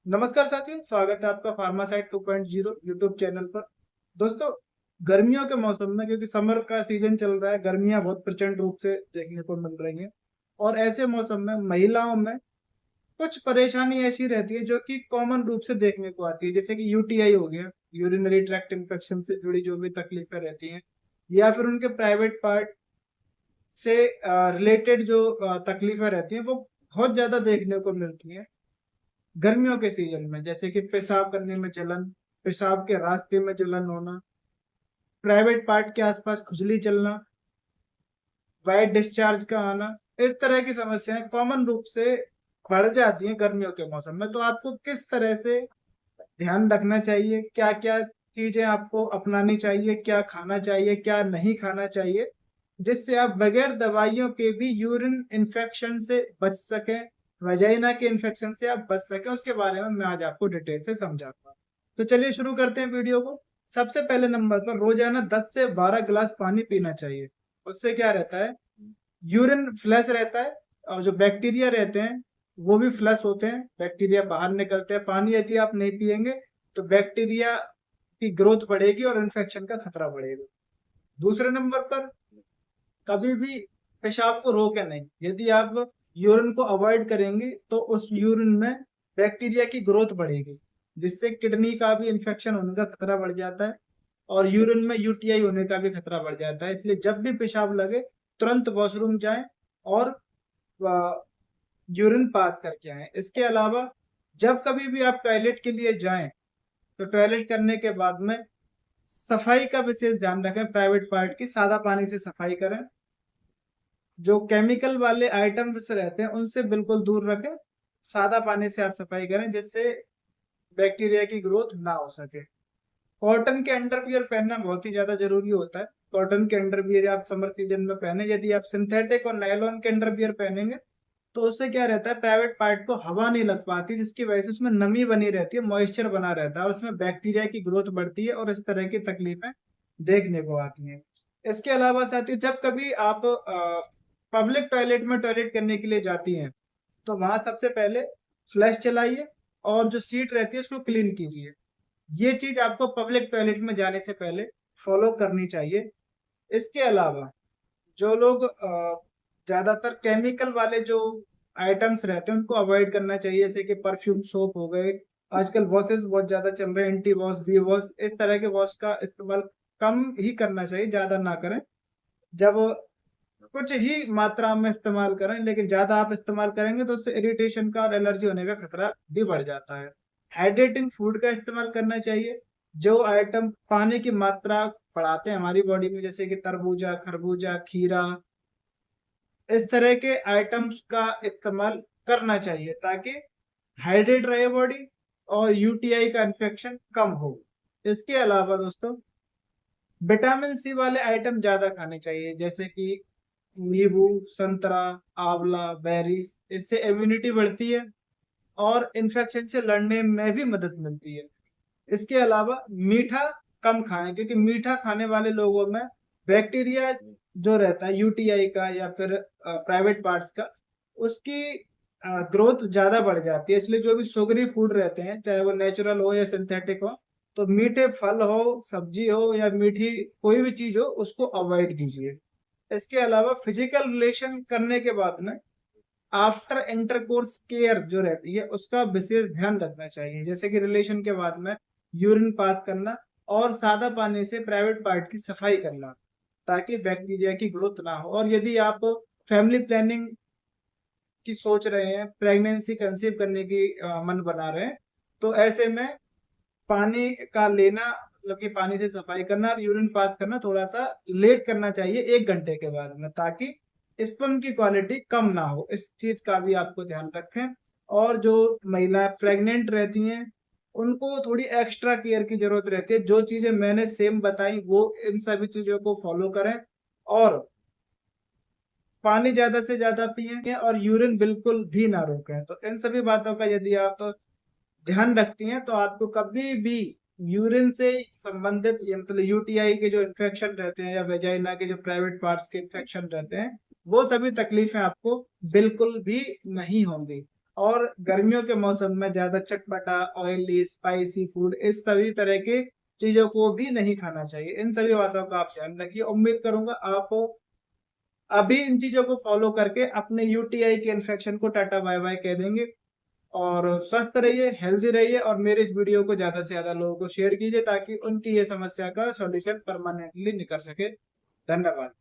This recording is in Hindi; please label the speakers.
Speaker 1: नमस्कार साथियों, स्वागत है आपका फार्मासाइट 2.0 यूट्यूब चैनल पर। दोस्तों, गर्मियों के मौसम में क्योंकि समर का सीजन चल रहा है, गर्मियां बहुत प्रचंड रूप से देखने को मिल रही हैं और ऐसे मौसम में महिलाओं में कुछ परेशानी ऐसी रहती है जो कि कॉमन रूप से देखने को आती है, जैसे कि यूटीआई हो गया, यूरिनरी ट्रैक्ट इन्फेक्शन से जुड़ी जो भी तकलीफें रहती हैं, या फिर उनके प्राइवेट पार्ट से रिलेटेड जो तकलीफें रहती हैं वो बहुत ज्यादा देखने को मिलती हैं गर्मियों के सीजन में। जैसे कि पेशाब करने में जलन, पेशाब के रास्ते में जलन होना, प्राइवेट पार्ट के आसपास खुजली चलना, वाइट डिस्चार्ज का आना, इस तरह की समस्याएं कॉमन रूप से बढ़ जाती हैं गर्मियों के मौसम में। तो आपको किस तरह से ध्यान रखना चाहिए, क्या क्या चीजें आपको अपनानी चाहिए, क्या खाना चाहिए, क्या नहीं खाना चाहिए, जिससे आप बगैर दवाइयों के भी यूरिन इन्फेक्शन से बच सकें, वजाइना के इन्फेक्शन से आप बच सकें, उसके बारे में मैं आज आपको डिटेल से समझाता हूँ। तो चलिए शुरू करते हैं वीडियो को। सबसे पहले नंबर पर रोजाना 10 से 12 गिलास पानी पीना चाहिए। उससे क्या रहता है, यूरिन फ्लश रहता है और जो बैक्टीरिया रहते हैं वो भी फ्लश होते हैं, बैक्टीरिया बाहर निकलते हैं। पानी यदि आप नहीं पिएंगे तो बैक्टीरिया की ग्रोथ बढ़ेगी और इन्फेक्शन का खतरा बढ़ेगा। दूसरे नंबर पर, कभी भी पेशाब को रोके नहीं। यदि आप यूरिन को अवॉइड करेंगे तो उस यूरिन में बैक्टीरिया की ग्रोथ बढ़ेगी, जिससे किडनी का भी इन्फेक्शन होने का खतरा बढ़ जाता है और यूरिन में यूटीआई होने का भी खतरा बढ़ जाता है। इसलिए जब भी पेशाब लगे तुरंत वॉशरूम जाएं और यूरिन पास करके आए। इसके अलावा जब कभी भी आप टॉयलेट के लिए जाएं तो टॉयलेट करने के बाद में सफाई का विशेष ध्यान रखें। प्राइवेट पार्ट की सादा पानी से सफाई करें। जो केमिकल वाले आइटम्स रहते हैं उनसे बिल्कुल दूर रखें। सादा पानी से आप सफाई करें जिससे बैक्टीरिया की ग्रोथ ना हो सके। कॉटन के अंडरवियर पहनना बहुत ही ज्यादा जरूरी होता है। कॉटन के अंडरवियर आप समर सीजन में पहने। यदि आप सिंथेटिक और नायलॉन के अंडरवियर पहनेंगे तो उससे क्या रहता है, प्राइवेट पार्ट को हवा नहीं लग पाती, जिसकी वजह से उसमें नमी बनी रहती है, मॉइस्चर बना रहता है और उसमें बैक्टीरिया की ग्रोथ बढ़ती है और इस तरह की तकलीफें देखने को आती हैं। इसके अलावा साथियों, जब कभी आप पब्लिक टॉयलेट में टॉयलेट करने के लिए जाती हैं तो वहां सबसे पहले फ्लैश चलाइए और जो सीट रहती है उसको क्लीन कीजिए। ये चीज आपको पब्लिक टॉयलेट में जाने से पहले फॉलो करनी चाहिए। इसके अलावा जो लोग ज्यादातर केमिकल वाले जो आइटम्स रहते हैं उनको अवॉइड करना चाहिए, जैसे कि परफ्यूम सोप हो गए। आजकल वॉशेस बहुत ज्यादा चल रहे हैं, एंटी वॉश, बी वॉश, इस तरह के वॉश का इस्तेमाल कम ही करना चाहिए, ज्यादा ना करें। जब कुछ ही मात्रा में इस्तेमाल करें, लेकिन ज्यादा आप इस्तेमाल करेंगे तो उससे इरिटेशन का और एलर्जी होने का खतरा भी बढ़ जाता है। हाइड्रेटिंग फूड का इस्तेमाल करना चाहिए। जो आइटम पानी की मात्रा बढ़ाते हैं हमारी बॉडी में, जैसे कि तरबूजा, खरबूजा, खीरा, इस तरह के आइटम्स का इस्तेमाल करना चाहिए ताकि हाइड्रेट रहे बॉडी और यूटीआई का इन्फेक्शन कम हो। इसके अलावा दोस्तों, विटामिन सी वाले आइटम ज्यादा खाने चाहिए, जैसे कि नींबू, संतरा, आंवला, बेरीज। इससे इम्यूनिटी बढ़ती है और इन्फेक्शन से लड़ने में भी मदद मिलती है। इसके अलावा मीठा कम खाएं, क्योंकि मीठा खाने वाले लोगों में बैक्टीरिया जो रहता है यूटीआई का या फिर प्राइवेट पार्ट्स का, उसकी ग्रोथ ज्यादा बढ़ जाती है। इसलिए जो भी शुगरी फूड रहते हैं, चाहे वो नेचुरल हो या सिंथेटिक हो, तो मीठे फल हो, सब्जी हो या मीठी कोई भी चीज हो, उसको अवॉइड कीजिए। इसके अलावा फिजिकल रिलेशन करने के बाद में आफ्टर इंटरकोर्स केयर जो रहती है उसका विशेष ध्यान रखना चाहिए, जैसे कि रिलेशन के बाद में यूरिन पास करना और सादा पानी से प्राइवेट पार्ट की सफाई करना, ताकि बैक्टीरिया की ग्रोथ ना हो। और यदि आप फैमिली प्लानिंग की सोच रहे हैं, प्रेगनेंसी कंसीव करने की मन बना रहे हैं, तो ऐसे में पानी का लेना, मतलब कि पानी से सफाई करना और यूरिन पास करना थोड़ा सा लेट करना चाहिए, 1 घंटे के बाद में, ताकि स्पर्म की क्वालिटी कम ना हो। इस चीज का भी आपको ध्यान रखें। और जो महिला प्रेग्नेंट रहती हैं उनको थोड़ी एक्स्ट्रा केयर की जरूरत रहती है। जो चीजें मैंने सेम बताई वो इन सभी चीजों को फॉलो करें और पानी ज्यादा से ज्यादा पिए और यूरिन बिल्कुल भी ना रोकें। तो इन सभी बातों का यदि आप ध्यान रखती हैं तो आपको कभी भी यूरिन से संबंधित, मतलब यूटीआई के जो इन्फेक्शन रहते हैं या वेजाइना के जो प्राइवेट पार्ट्स के इन्फेक्शन रहते हैं, वो सभी तकलीफें आपको बिल्कुल भी नहीं होंगी। और गर्मियों के मौसम में ज्यादा चटपटा, ऑयली, स्पाइसी फूड इस सभी तरह के चीजों को भी नहीं खाना चाहिए। इन सभी बातों का आप ध्यान रखिए। उम्मीद करूंगा आप अभी इन चीजों को फॉलो करके अपने यूटीआई के इन्फेक्शन को टाटा बाय बाय कह देंगे। और स्वस्थ रहिए, हेल्दी रहिए, और मेरे इस वीडियो को ज्यादा से ज्यादा लोगों को शेयर कीजिए ताकि उनकी ये समस्या का सॉल्यूशन परमानेंटली निकल सके। धन्यवाद।